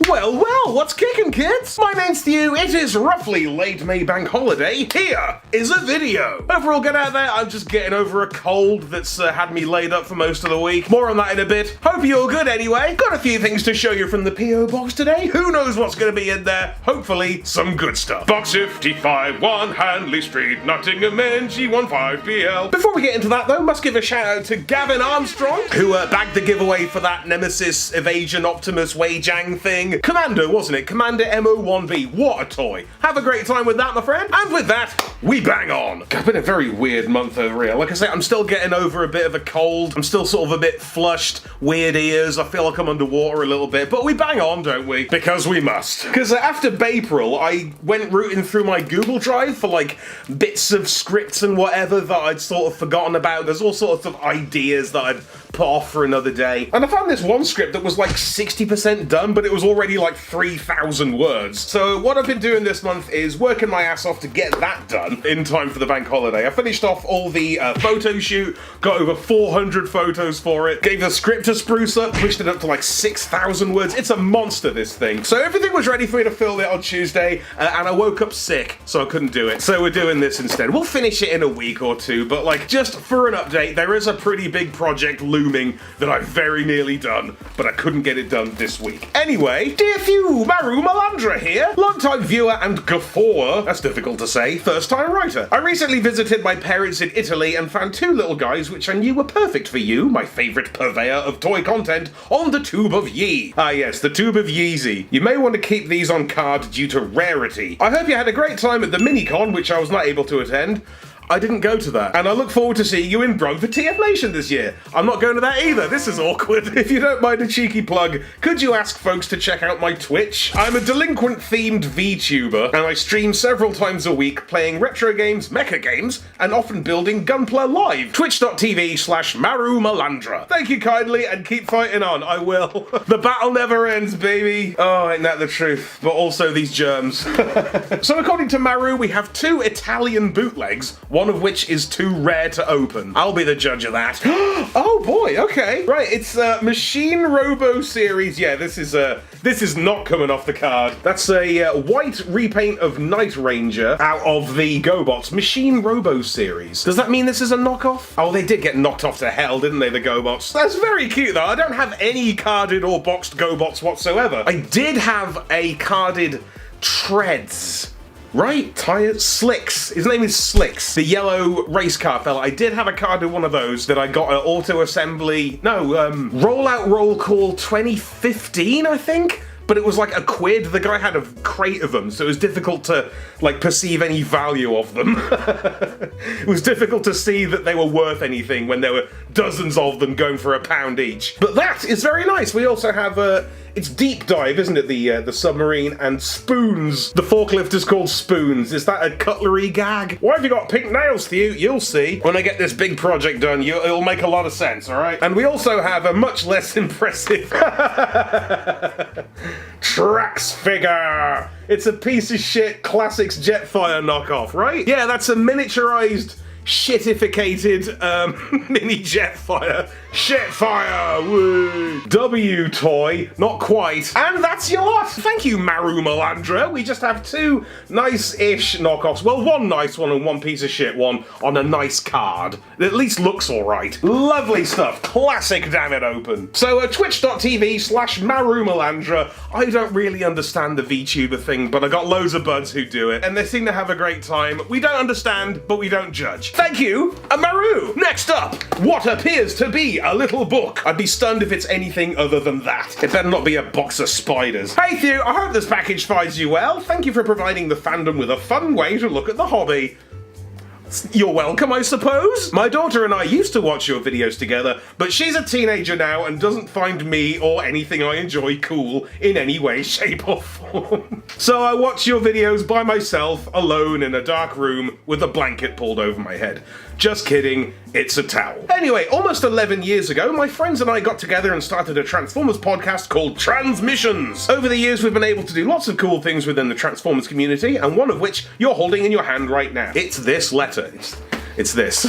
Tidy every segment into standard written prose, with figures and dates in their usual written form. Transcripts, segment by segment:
Well, what's kicking, kids? My name's Stu, it is roughly late May bank holiday. Here is a video. Hope we're all good out there. I'm just getting over a cold that's had me laid up for most of the week. More on that in a bit. Hope you're all good anyway. Got a few things to show you from the P.O. box today. Who knows what's going to be in there? Hopefully, some good stuff. Box 55, 1 Hanley Street, Nottingham, NG15PL. Before we get into that though, must give a shout out to Gavin Armstrong, who bagged the giveaway for that Nemesis Evasion Optimus Wei-Jang thing. Commando, wasn't it? Commander MO1B. What a toy. Have a great time with that, my friend. And with that, we bang on. It's been a very weird month over here. Like I say, I'm still getting over a bit of a cold. I'm still sort of a bit flushed, weird ears. I feel like I'm underwater a little bit, but we bang on, don't we? Because we must. Because after April, I went rooting through my Google Drive for like bits of scripts and whatever that I'd sort of forgotten about. There's all sorts of ideas that I'd put off for another day. And I found this one script that was like 60% done, but it was already like 3,000 words. So what I've been doing this month is working my ass off to get that done in time for the bank holiday. I finished off all the photo shoot, got over 400 photos for it, gave the script a spruce up, pushed it up to like 6,000 words. It's a monster, this thing. So everything was ready for me to film it on Tuesday, and I woke up sick, so I couldn't do it. So we're doing this instead. We'll finish it in a week or two, but like just for an update, there is a pretty big project looming that I've very nearly done, but I couldn't get it done this week. Anyway, dear few, Maru Malandra here, long-time viewer and guffawer, that's difficult to say, first-time writer. I recently visited my parents in Italy and found two little guys which I knew were perfect for you, my favourite purveyor of toy content, on the Tube of Yee. Ah yes, the Tube of Yeezy. You may want to keep these on card due to rarity. I hope you had a great time at the Minicon, which I was not able to attend. I didn't go to that, and I look forward to seeing you in Bronx for TF Nation this year. I'm not going to that either, this is awkward. If you don't mind a cheeky plug, could you ask folks to check out my Twitch? I'm a delinquent-themed VTuber, and I stream several times a week playing retro games, mecha games, and often building Gunpla live. Twitch.tv/Maru Malandra. Thank you kindly, and keep fighting on, I will. The battle never ends, baby. Oh, ain't that the truth? But also these germs. So according to Maru, we have 2 Italian bootlegs, one of which is too rare to open. I'll be the judge of that. Oh boy, okay. Right, it's Machine Robo series. Yeah, this is not coming off the card. That's a white repaint of Night Ranger out of the GoBots Machine Robo series. Does that mean this is a knockoff? Oh, they did get knocked off to hell, didn't they, the GoBots? That's very cute though. I don't have any carded or boxed GoBots whatsoever. I did have a carded Treads. Right? Slicks. His name is Slicks. The yellow race car fella. I did have a card of one of those that I got at Auto Assembly. No, Rollout Roll Call 2015, I think? But it was like £1. The guy had a crate of them, so it was difficult to, like, perceive any value of them. It was difficult to see that they were worth anything when there were dozens of them going for £1 each. But that is very nice. We also have it's Deep Dive, isn't it? The submarine, and Spoons. The forklift is called Spoons. Is that a cutlery gag? Why have you got pink nails, Stu? You'll see. When I get this big project done, it'll make a lot of sense, alright? And we also have a much less impressive Trax figure. It's a piece of shit Classics Jetfire knockoff, right? Yeah, that's a miniaturized, shitificated mini Jetfire. Shitfire! Woo! W toy, not quite. And that's your lot! Thank you, Maru Malandra. We just have 2 nice-ish knockoffs. Well, one nice one and one piece of shit one on a nice card. It at least looks alright. Lovely stuff. Classic Dammit open. So, twitch.tv/Maru Malandra. I don't really understand the VTuber thing, but I got loads of buds who do it, and they seem to have a great time. We don't understand, but we don't judge. Thank you, Maru! Next up, what appears to be a little book. I'd be stunned if it's anything other than that. It better not be a box of spiders. Hey Thew, I hope this package finds you well. Thank you for providing the fandom with a fun way to look at the hobby. You're welcome, I suppose. My daughter and I used to watch your videos together, but she's a teenager now and doesn't find me or anything I enjoy cool in any way, shape or form. So I watch your videos by myself, alone in a dark room with a blanket pulled over my head. Just kidding, it's a towel. Anyway, almost 11 years ago, my friends and I got together and started a Transformers podcast called Transmissions. Over the years, we've been able to do lots of cool things within the Transformers community, and one of which you're holding in your hand right now. It's this letter. It's this.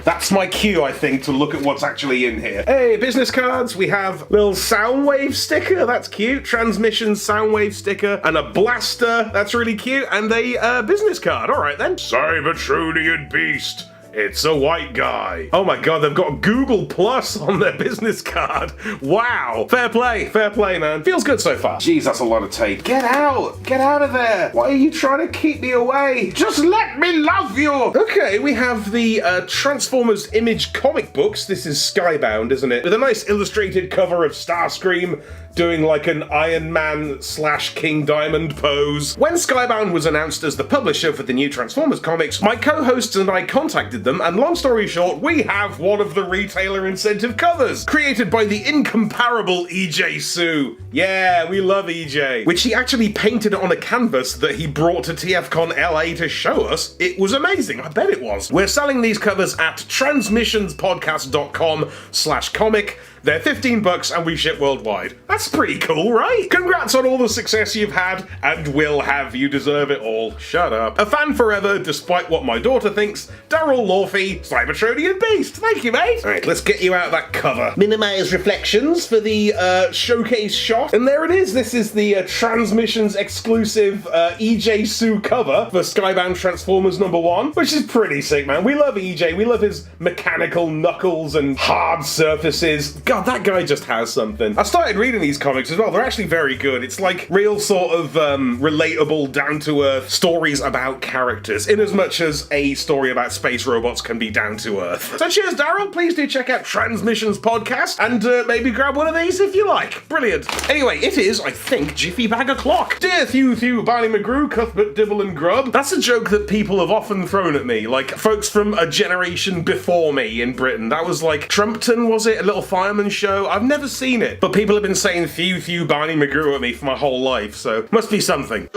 That's my cue, I think, to look at what's actually in here. Hey, business cards. We have little Soundwave sticker. That's cute. Transmission Soundwave sticker. And a blaster. That's really cute. And a business card. All right, then. Cybertronian Beast. It's a white guy. Oh my god, they've got Google Plus on their business card. Wow. Fair play, man. Feels good so far. Jeez, that's a lot of tape. Get out of there. Why are you trying to keep me away? Just let me love you. Okay, we have the Transformers Image comic books. This is Skybound, isn't it? With a nice illustrated cover of Starscream doing like an Iron Man / King Diamond pose. When Skybound was announced as the publisher for the new Transformers comics, my co-hosts and I contacted them, and long story short, we have one of the retailer incentive covers, created by the incomparable EJ Sue. Yeah, we love EJ. Which he actually painted on a canvas that he brought to TFCon LA to show us. It was amazing, I bet it was. We're selling these covers at transmissionspodcast.com/comic. They're $15 and we ship worldwide. That's pretty cool, right? Congrats on all the success you've had and will have. You deserve it all. Shut up. A fan forever, despite what my daughter thinks, Daryl Lawfey, Cybertronian Beast. Thank you, mate. All right, let's get you out that cover. Minimize reflections for the showcase shot. And there it is. This is the Transmissions exclusive EJ Sue cover for Skybound Transformers #1, which is pretty sick, man. We love EJ. We love his mechanical knuckles and hard surfaces. God, that guy just has something. I started reading these comics as well. They're actually very good. It's like real sort of relatable, down-to-earth stories about characters, in as much as a story about space robots can be down-to-earth. So cheers, Daryl. Please do check out Transmissions Podcast and maybe grab one of these if you like. Brilliant. Anyway, it is, I think, Jiffy Bag O'Clock. Dear Thew, Barney McGrew, Cuthbert, Dibble and Grub. That's a joke that people have often thrown at me, like folks from a generation before me in Britain. That was like Trumpton, was it? A little fireman show. I've never seen it, but people have been saying Thew, Barney McGrew at me for my whole life, so must be something.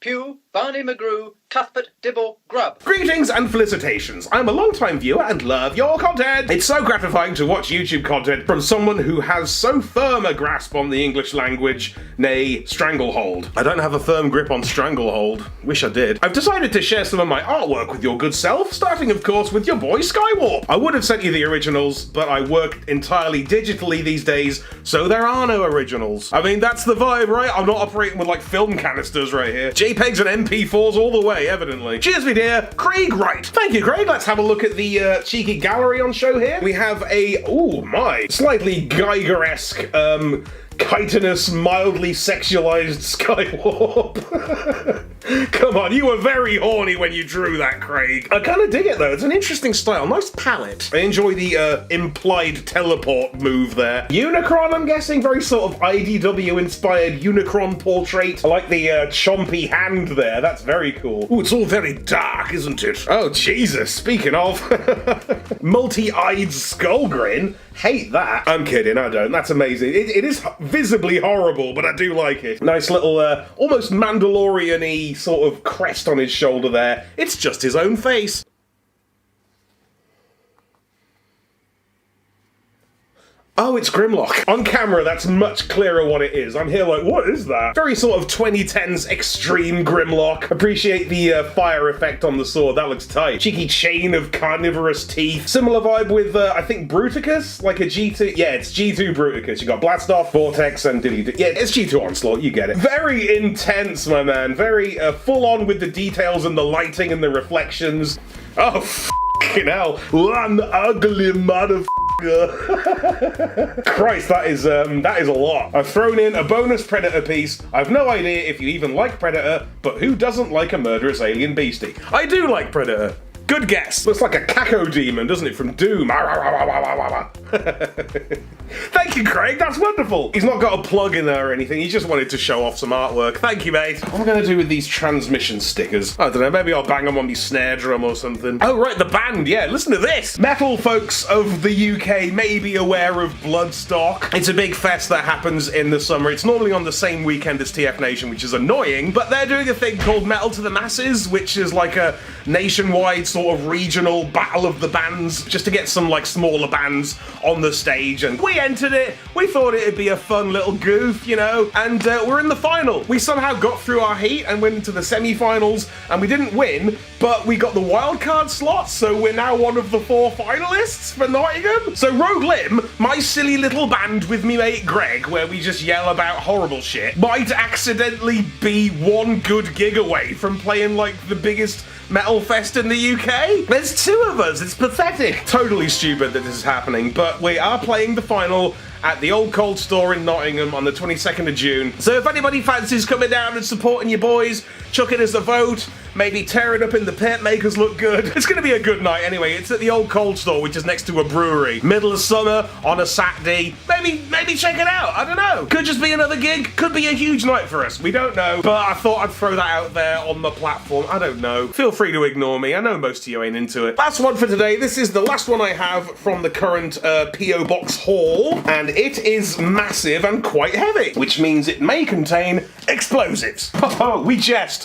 Pew, Barney McGrew, Cuthbert, Dibble, Grub. Greetings and felicitations. I'm a long-time viewer and love your content. It's so gratifying to watch YouTube content from someone who has so firm a grasp on the English language, nay, stranglehold. I don't have a firm grip on stranglehold. Wish I did. I've decided to share some of my artwork with your good self, starting of course with your boy Skywarp. I would have sent you the originals, but I work entirely digitally these days, so there are no originals. I mean, that's the vibe, right? I'm not operating with like film canisters right here. JPEGs and MP4s all the way, evidently. Cheers, me dear, Craig Wright. Thank you, Craig. Let's have a look at the cheeky gallery on show here. We have a, oh my, slightly Geiger-esque, chitinous, mildly sexualized Skywarp. Come on, you were very horny when you drew that, Craig. I kind of dig it, though. It's an interesting style. Nice palette. I enjoy the implied teleport move there. Unicron, I'm guessing. Very sort of IDW-inspired Unicron portrait. I like the chompy hand there. That's very cool. Ooh, it's all very dark, isn't it? Oh, Jesus. Speaking of, multi-eyed skull grin. Hate that. I'm kidding, I don't. That's amazing. It is visibly horrible, but I do like it. Nice little, almost Mandalorian-y sort of crest on his shoulder there. It's just his own face. Oh, it's Grimlock. On camera, that's much clearer what it is. I'm here like, what is that? Very sort of 2010s extreme Grimlock. Appreciate the fire effect on the sword. That looks tight. Cheeky chain of carnivorous teeth. Similar vibe with, I think, Bruticus? Like a G2... Yeah, it's G2 Bruticus. You got Blastoff, Vortex, and Dilly... Yeah, it's G2 Onslaught. You get it. Very intense, my man. Very full on with the details and the lighting and the reflections. Oh, f***ing hell. One ugly motherfucker. Christ, that is a lot. I've thrown in a bonus Predator piece. I've no idea if you even like Predator, but who doesn't like a murderous alien beastie? I do like Predator. Good guess. Looks like a Caco demon, doesn't it, from Doom? Thank you, Craig. That's wonderful. He's not got a plug in there or anything. He just wanted to show off some artwork. Thank you, mate. What am I going to do with these transmission stickers? I don't know. Maybe I'll bang them on my snare drum or something. Oh, right. The band. Yeah, listen to this. Metal folks of the UK may be aware of Bloodstock. It's a big fest that happens in the summer. It's normally on the same weekend as TF Nation, which is annoying, but they're doing a thing called Metal to the Masses, which is like a nationwide sort sort of regional battle of the bands, just to get some like smaller bands on the stage. And we entered it. We thought it'd be a fun little goof, you know, and we're in the final. We somehow got through our heat and went into the semi-finals, and we didn't win, but we got the wildcard slot, so we're now one of the 4 finalists for Nottingham. So Rogue Limb, my silly little band with me mate Greg, where we just yell about horrible shit, might accidentally be one good gig away from playing like the biggest metal fest in the UK. There's 2 of us. It's pathetic. Totally stupid that this is happening, but we are playing the final at the Old Cold Store in Nottingham on the 22nd of June. So if anybody fancies coming down and supporting your boys, chucking us a vote, maybe tear it up in the pit, make us look good. It's gonna be a good night anyway. It's at the Old Cold Store, which is next to a brewery. Middle of summer, on a Saturday. Maybe check it out, I don't know. Could just be another gig, could be a huge night for us, we don't know. But I thought I'd throw that out there on the platform, I don't know. Feel free to ignore me, I know most of you ain't into it. Last one for today, this is the last one I have from the current P.O. Box haul, and it is massive and quite heavy, which means it may contain explosives. We jest.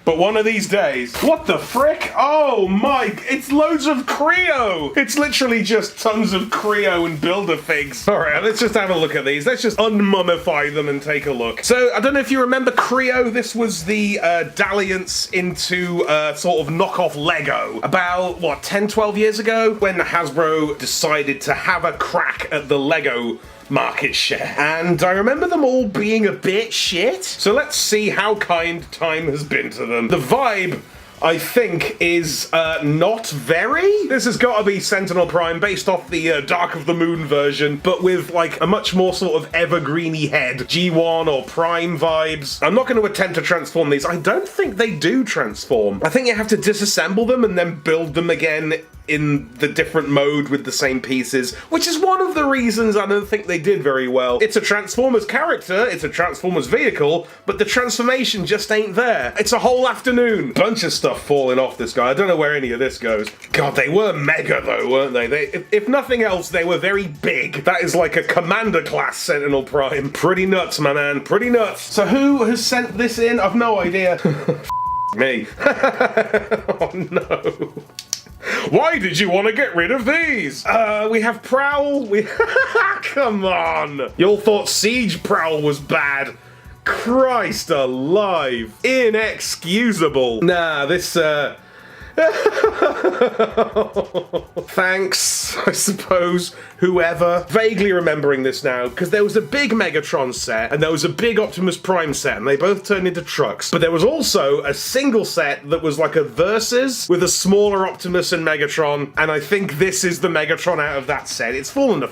But one of these days, what the frick? Oh my, it's loads of Creo. It's literally just tons of Creo and Build-A-Figs. All right, let's just have a look at these. Let's just unmummify them and take a look. So I don't know if you remember Creo. This was the dalliance into sort of knockoff Lego about, what, 10, 12 years ago? When Hasbro decided to have a crack at the Lego market share. And I remember them all being a bit shit. So let's see how kind time has been to them. The vibe, I think, is not very. This has got to be Sentinel Prime, based off the Dark of the Moon version, but with like a much more sort of evergreeny head. G1 or Prime vibes. I'm not going to attempt to transform these. I don't think they do transform. I think you have to disassemble them and then build them again in the different mode with the same pieces, which is one of the reasons I don't think they did very well. It's a Transformers character, it's a Transformers vehicle, but the transformation just ain't there. It's a whole afternoon. Bunch of stuff falling off this guy. I don't know where any of this goes. God, they were mega though, weren't they? If nothing else, they were very big. That is like a Commander class Sentinel Prime. Pretty nuts, my man, pretty nuts. So who has sent this in? I've no idea. Me. Oh no. Why did you want to get rid of these? We have Prowl. Come on. You all thought Siege Prowl was bad. Christ alive. Inexcusable. Nah, this, thanks, I suppose, whoever. Vaguely remembering this now, because there was a big Megatron set, and there was a big Optimus Prime set, and they both turned into trucks. But there was also a single set that was like a Versus, with a smaller Optimus and Megatron, and I think this is the Megatron out of that set. It's fallen to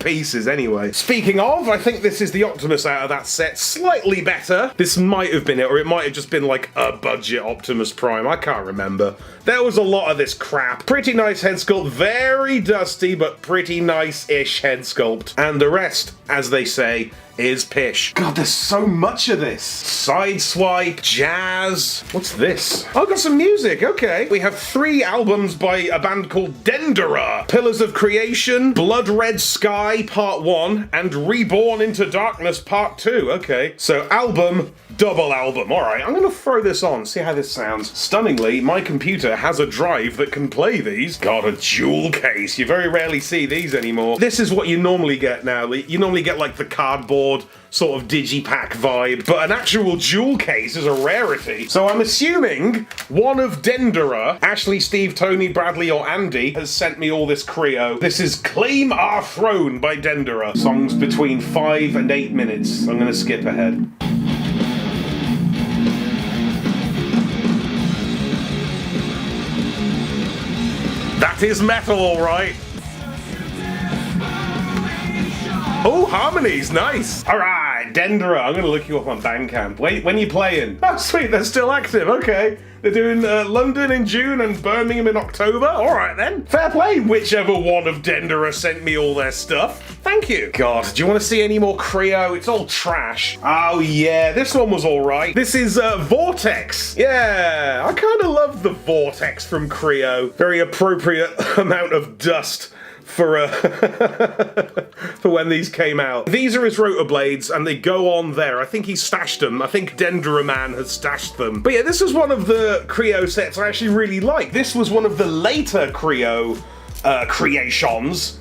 pieces anyway. Speaking of, I think this is the Optimus out of that set. Slightly better. This might have been it, or it might have just been like a budget Optimus Prime. I can't remember. There was a lot of this crap. Pretty nice head sculpt. Very dusty, but pretty nice-ish head sculpt. And the rest, as they say, is pish. God, there's so much of this. Sideswipe, jazz. What's this? Oh, got some music, okay. We have 3 albums by a band called Dendera. Pillars of Creation, Blood Red Sky Part 1, and Reborn into Darkness Part 2. Okay, so album, double album. All right, I'm gonna throw this on, see how this sounds. Stunningly, my computer has a drive that can play these. God, a jewel case. You very rarely see these anymore. This is what you normally get now. You normally get like the cardboard sort of digipack vibe, but an actual jewel case is a rarity. So I'm assuming one of Dendera, Ashley, Steve, Tony, Bradley, or Andy, has sent me all this Creo. This is Claim Our Throne by Dendera. Songs between 5 and 8 minutes. I'm gonna skip ahead. That is metal, all right. Oh, harmonies, nice. All right, Dendera. I'm gonna look you up on Bandcamp. Wait, when you playing? Oh, sweet, they're still active. Okay, they're doing London in June and Birmingham in October. All right then, fair play. Whichever one of Dendera sent me all their stuff. Thank you. God, do you want to see any more Creo? It's all trash. Oh yeah, this one was all right. This is Vortex. Yeah, I kind of love the Vortex from Creo. Very appropriate amount of dust for for when these came out. These are his rotor blades, and they go on there. I think he stashed them. I think Dendera Man has stashed them. But yeah, this is one of the Creo sets I actually really like. This was one of the later Creo creations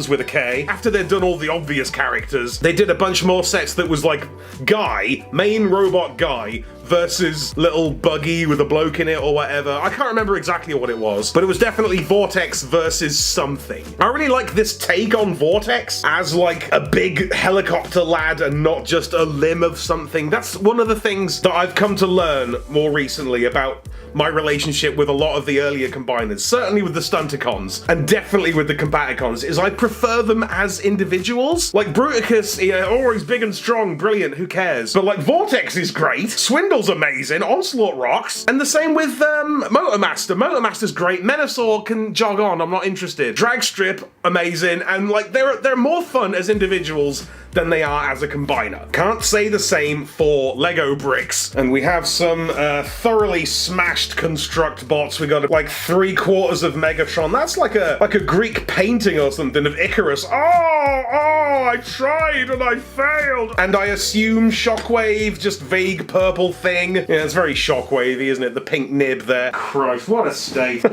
with a K. After they'd done all the obvious characters, they did a bunch more sets that was like Guy, main robot Guy, versus little buggy with a bloke in it or whatever. I can't remember exactly what it was, but it was definitely Vortex versus something. I really like this take on Vortex as like a big helicopter lad and not just a limb of something. That's one of the things that I've come to learn more recently about my relationship with a lot of the earlier combiners, certainly with the Stunticons, and definitely with the Combaticons, is I prefer them as individuals. Like Bruticus, he's big and strong, brilliant, who cares? But like Vortex is great, Swindle's amazing, Onslaught rocks, and the same with Motormaster. Motormaster's great, Menasor can jog on, I'm not interested. Dragstrip, amazing, and like they're more fun as individuals than they are as a combiner. Can't say the same for Lego bricks. And we have some thoroughly smashed construct bots. We got like 3/4 of Megatron. That's like a Greek painting or something of Icarus. Oh, I tried and I failed. And I assume Shockwave, just vague purple thing. Yeah, it's very Shockwavey, isn't it? The pink nib there. Christ, what a state.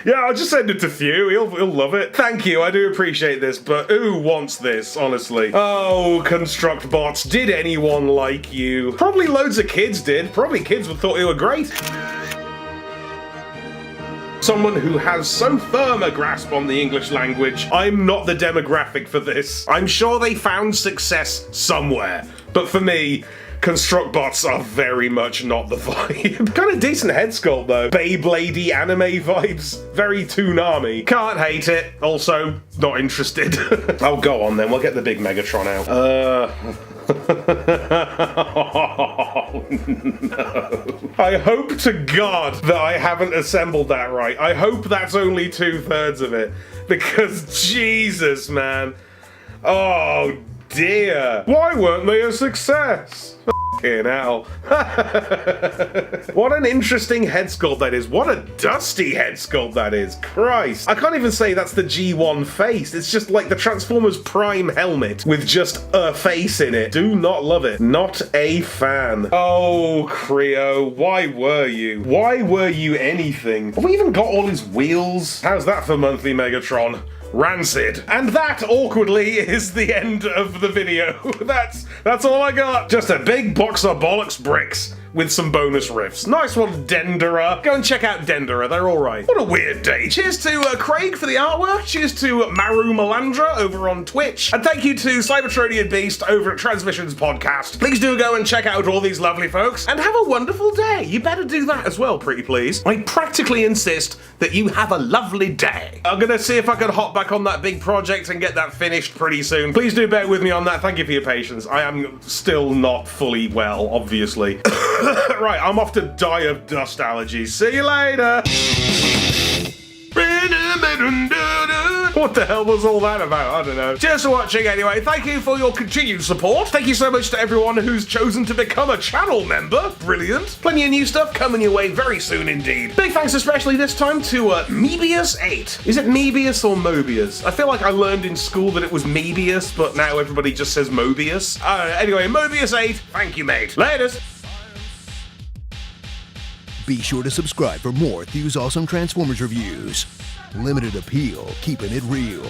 Yeah, I'll just send it to Few. He'll love it. Thank you, I do appreciate this, but who wants this, honestly? Oh, Construct Bots, did anyone like you? Probably loads of kids did. Probably kids would thought you were great. Someone who has so firm a grasp on the English language, I'm not the demographic for this. I'm sure they found success somewhere, but for me, Construct Bots are very much not the vibe. Kind of decent head sculpt though. Beyblade anime vibes. Very Toonami. Can't hate it. Also, not interested. Oh, go on then. We'll get the big Megatron out. Oh, no. I hope to God that I haven't assembled that right. I hope that's only 2/3 of it. Because Jesus, man. Oh, dear. Why weren't they a success? F***ing hell. What an interesting head sculpt that is. What a dusty head sculpt that is. Christ. I can't even say that's the G1 face. It's just like the Transformers Prime helmet with just a face in it. Do not love it. Not a fan. Oh, Creo, why were you? Why were you anything? Have we even got all his wheels? How's that for monthly Megatron? Rancid. And that, awkwardly, is the end of the video. That's all I got. Just a big box of bollocks bricks with some bonus riffs. Nice one, Dendera. Go and check out Dendera, they're alright. What a weird day. Cheers to Craig for the artwork. Cheers to Maru Malandra over on Twitch. And thank you to Cybertronian Beast over at Transmissions Podcast. Please do go and check out all these lovely folks. And have a wonderful day. You better do that as well, pretty please. I practically insist that you have a lovely day. I'm gonna see if I can hop back on that big project and get that finished pretty soon. Please do bear with me on that. Thank you for your patience. I am still not fully well, obviously. Right, I'm off to die of dust allergies. See you later! What the hell was all that about? I don't know. Cheers for watching anyway. Thank you for your continued support. Thank you so much to everyone who's chosen to become a channel member. Brilliant. Plenty of new stuff coming your way very soon indeed. Big thanks especially this time to Mebius8. Is it Mebius or Mobius? I feel like I learned in school that it was Mebius, but now everybody just says Mobius. Anyway, Mobius8, thank you, mate. Laters. Be sure to subscribe for more Thew's Awesome Transformers reviews. Limited appeal, keeping it real.